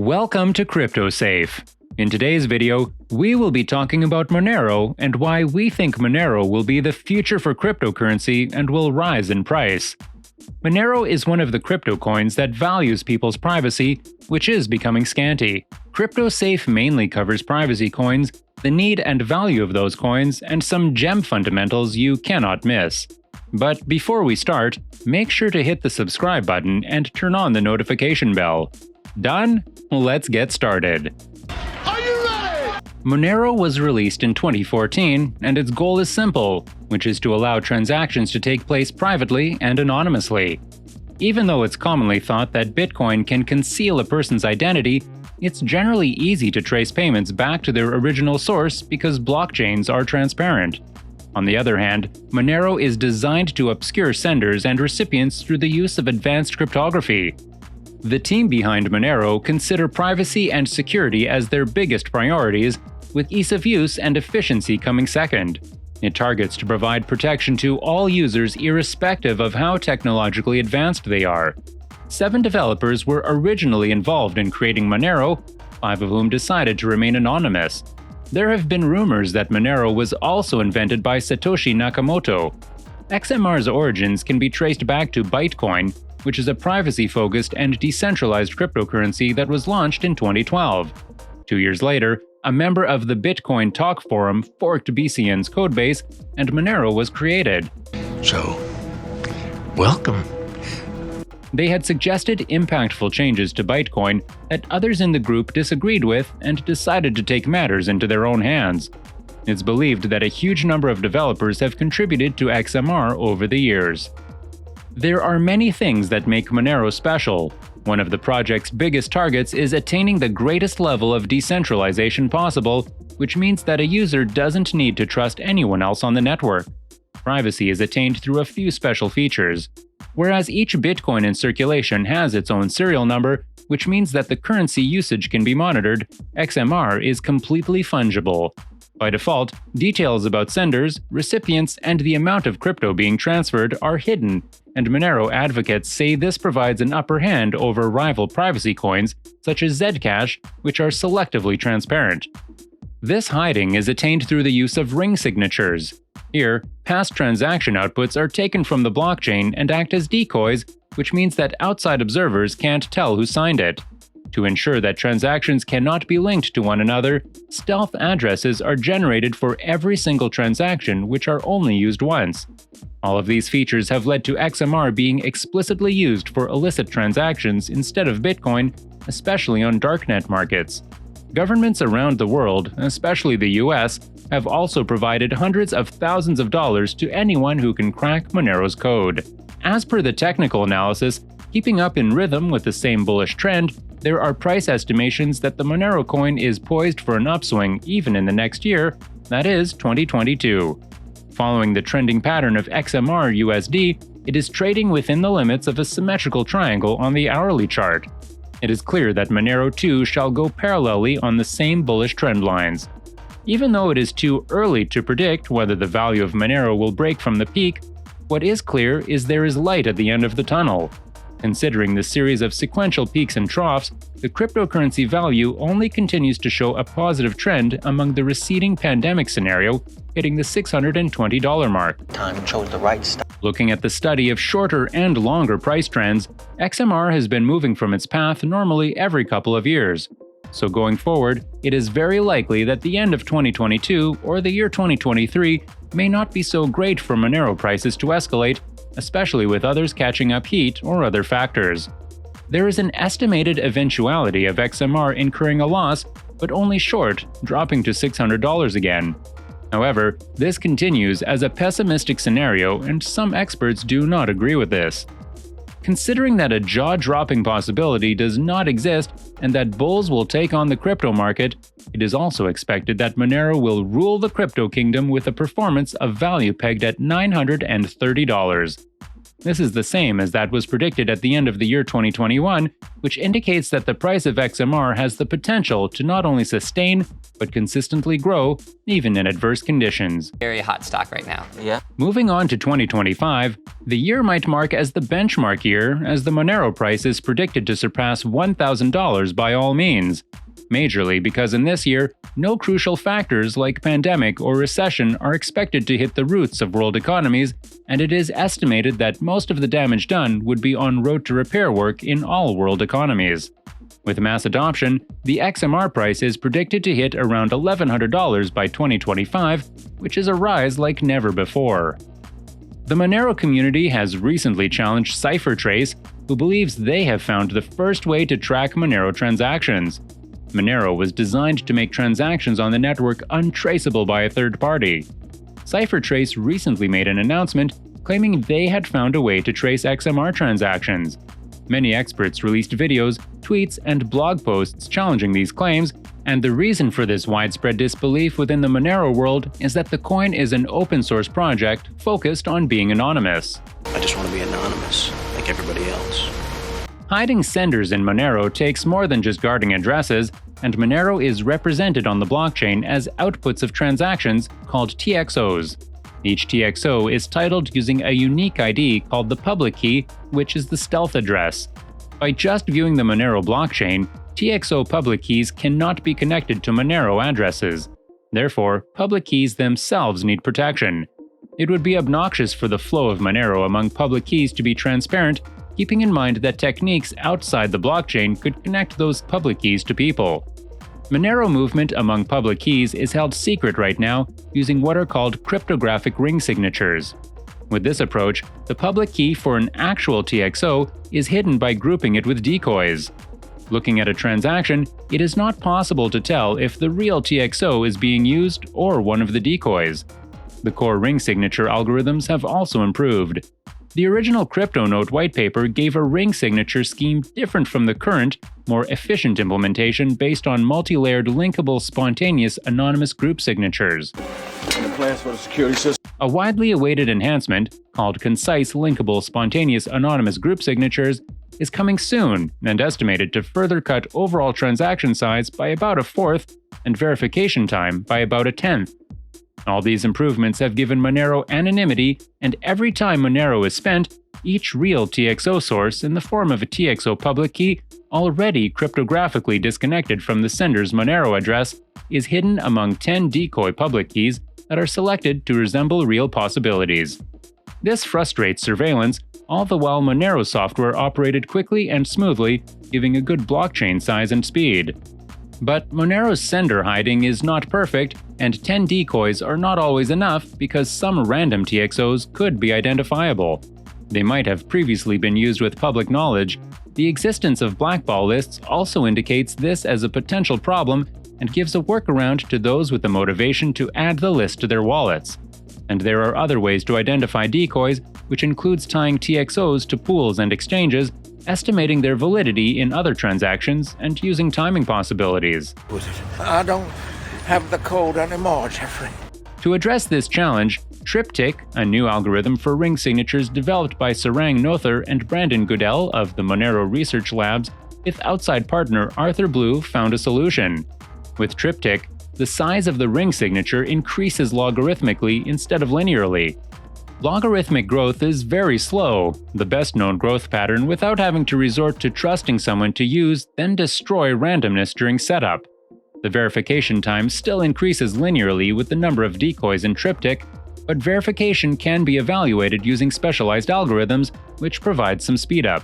Welcome to CryptoSafe. In today's video, we will be talking about Monero and why we think Monero will be the future for cryptocurrency and will rise in price. Monero is one of the crypto coins that values people's privacy, which is becoming scanty. CryptoSafe mainly covers privacy coins, the need and value of those coins, and some gem fundamentals you cannot miss. But before we start, make sure to hit the subscribe button and turn on the notification bell. Done? Let's get started. Are you ready? Monero was released in 2014, and its goal is simple, which is to allow transactions to take place privately and anonymously. Even though it's commonly thought that Bitcoin can conceal a person's identity, it's generally easy to trace payments back to their original source because blockchains are transparent. On the other hand, Monero is designed to obscure senders and recipients through the use of advanced cryptography. The team behind Monero consider privacy and security as their biggest priorities, with ease of use and efficiency coming second. It targets to provide protection to all users irrespective of how technologically advanced they are. 7 developers were originally involved in creating Monero, 5 of whom decided to remain anonymous. There have been rumors that Monero was also invented by Satoshi Nakamoto. XMR's origins can be traced back to BITCOIN, which is a privacy-focused and decentralized cryptocurrency that was launched in 2012. 2 years later, a member of the Bitcoin Talk forum forked BCN's codebase, and Monero was created. So, welcome. They had suggested impactful changes to Bitcoin that others in the group disagreed with and decided to take matters into their own hands. It's believed that a huge number of developers have contributed to XMR over the years. There are many things that make Monero special. One of the project's biggest targets is attaining the greatest level of decentralization possible, which means that a user doesn't need to trust anyone else on the network. Privacy is attained through a few special features. Whereas each Bitcoin in circulation has its own serial number, which means that the currency usage can be monitored, XMR is completely fungible. By default, details about senders, recipients, and the amount of crypto being transferred are hidden, and Monero advocates say this provides an upper hand over rival privacy coins such as Zcash, which are selectively transparent. This hiding is attained through the use of ring signatures. Here, past transaction outputs are taken from the blockchain and act as decoys, which means that outside observers can't tell who signed it. To ensure that transactions cannot be linked to one another, stealth addresses are generated for every single transaction, which are only used once. All of these features have led to XMR being explicitly used for illicit transactions instead of Bitcoin, especially on darknet markets. Governments around the world, especially the US, have also provided hundreds of thousands of dollars to anyone who can crack Monero's code. As per the technical analysis, keeping up in rhythm with the same bullish trend, there are price estimations that the Monero coin is poised for an upswing even in the next year, that is, 2022. Following the trending pattern of XMR USD, it is trading within the limits of a symmetrical triangle on the hourly chart. It is clear that Monero too shall go parallelly on the same bullish trend lines. Even though it is too early to predict whether the value of Monero will break from the peak, what is clear is there is light at the end of the tunnel. Considering the series of sequential peaks and troughs, the cryptocurrency value only continues to show a positive trend among the receding pandemic scenario, hitting the $620 mark. Time chose the right stuff. Looking at the study of shorter and longer price trends, XMR has been moving from its path normally every couple of years. So going forward, it is very likely that the end of 2022 or the year 2023 may not be so great for Monero prices to escalate, especially with others catching up heat or other factors. There is an estimated eventuality of XMR incurring a loss, but only short, dropping to $600 again. However, this continues as a pessimistic scenario, and some experts do not agree with this. Considering that a jaw-dropping possibility does not exist and that bulls will take on the crypto market, it is also expected that Monero will rule the crypto kingdom with a performance of value pegged at $930. This is the same as that was predicted at the end of the year 2021, which indicates that the price of XMR has the potential to not only sustain, but consistently grow, even in adverse conditions. Very hot stock right now. Yeah. Moving on to 2025, the year might mark as the benchmark year, as the Monero price is predicted to surpass $1,000 by all means. Majorly because in this year, no crucial factors like pandemic or recession are expected to hit the roots of world economies, and it is estimated that most of the damage done would be on road to repair work in all world economies. With mass adoption, the XMR price is predicted to hit around $1,100 by 2025, which is a rise like never before. The Monero community has recently challenged CipherTrace, who believes they have found the first way to track Monero transactions. Monero was designed to make transactions on the network untraceable by a third party. CipherTrace recently made an announcement claiming they had found a way to trace XMR transactions. Many experts released videos, tweets, and blog posts challenging these claims, and the reason for this widespread disbelief within the Monero world is that the coin is an open-source project focused on being anonymous. I just want to be anonymous, like everybody else. Hiding senders in Monero takes more than just guarding addresses, and Monero is represented on the blockchain as outputs of transactions called TXOs. Each TXO is titled using a unique ID called the public key, which is the stealth address. By just viewing the Monero blockchain, TXO public keys cannot be connected to Monero addresses. Therefore, public keys themselves need protection. It would be obnoxious for the flow of Monero among public keys to be transparent, keeping in mind that techniques outside the blockchain could connect those public keys to people. Monero movement among public keys is held secret right now using what are called cryptographic ring signatures. With this approach, the public key for an actual TXO is hidden by grouping it with decoys. Looking at a transaction, it is not possible to tell if the real TXO is being used or one of the decoys. The core ring signature algorithms have also improved. The original CryptoNote whitepaper gave a ring signature scheme different from the current, more efficient implementation based on multi-layered linkable spontaneous anonymous group signatures. A widely awaited enhancement, called Concise Linkable Spontaneous Anonymous Group Signatures, is coming soon and estimated to further cut overall transaction size by about a fourth and verification time by about a tenth. All these improvements have given Monero anonymity, and every time Monero is spent, each real TXO source in the form of a TXO public key, already cryptographically disconnected from the sender's Monero address, is hidden among 10 decoy public keys that are selected to resemble real possibilities. This frustrates surveillance, all the while Monero software operated quickly and smoothly, giving a good blockchain size and speed. But Monero's sender hiding is not perfect, and 10 decoys are not always enough because some random TXOs could be identifiable. They might have previously been used with public knowledge. The existence of blackball lists also indicates this as a potential problem and gives a workaround to those with the motivation to add the list to their wallets. And there are other ways to identify decoys, which includes tying TXOs to pools and exchanges, estimating their validity in other transactions, and using timing possibilities. I don't have the code anymore, Jeffrey. To address this challenge, Triptych, a new algorithm for ring signatures developed by Sarang Noether and Brandon Goodell of the Monero Research Labs, with outside partner Arthur Blue, found a solution. With Triptych, the size of the ring signature increases logarithmically instead of linearly. Logarithmic growth is very slow, the best-known growth pattern without having to resort to trusting someone to use, then destroy randomness during setup. The verification time still increases linearly with the number of decoys in Triptych, but verification can be evaluated using specialized algorithms, which provide some speedup.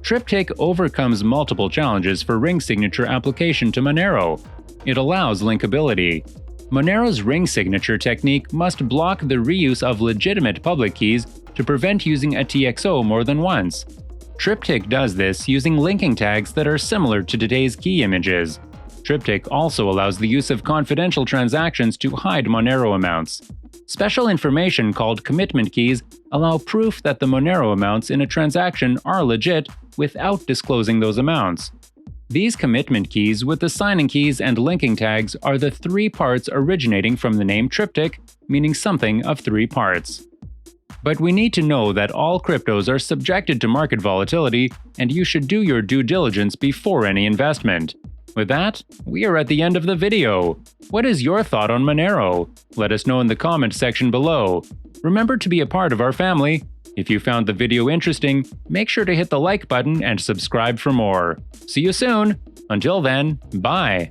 Triptych overcomes multiple challenges for ring signature application to Monero. It allows linkability. Monero's ring signature technique must block the reuse of legitimate public keys to prevent using a TXO more than once. Triptych does this using linking tags that are similar to today's key images. Triptych also allows the use of confidential transactions to hide Monero amounts. Special information called commitment keys allow proof that the Monero amounts in a transaction are legit without disclosing those amounts. These commitment keys with the signing keys and linking tags are the three parts originating from the name Triptych, meaning something of three parts. But we need to know that all cryptos are subjected to market volatility, and you should do your due diligence before any investment. With that, we are at the end of the video. What is your thought on Monero? Let us know in the comments section below. Remember to be a part of our family. If you found the video interesting, make sure to hit the like button and subscribe for more. See you soon! Until then, bye!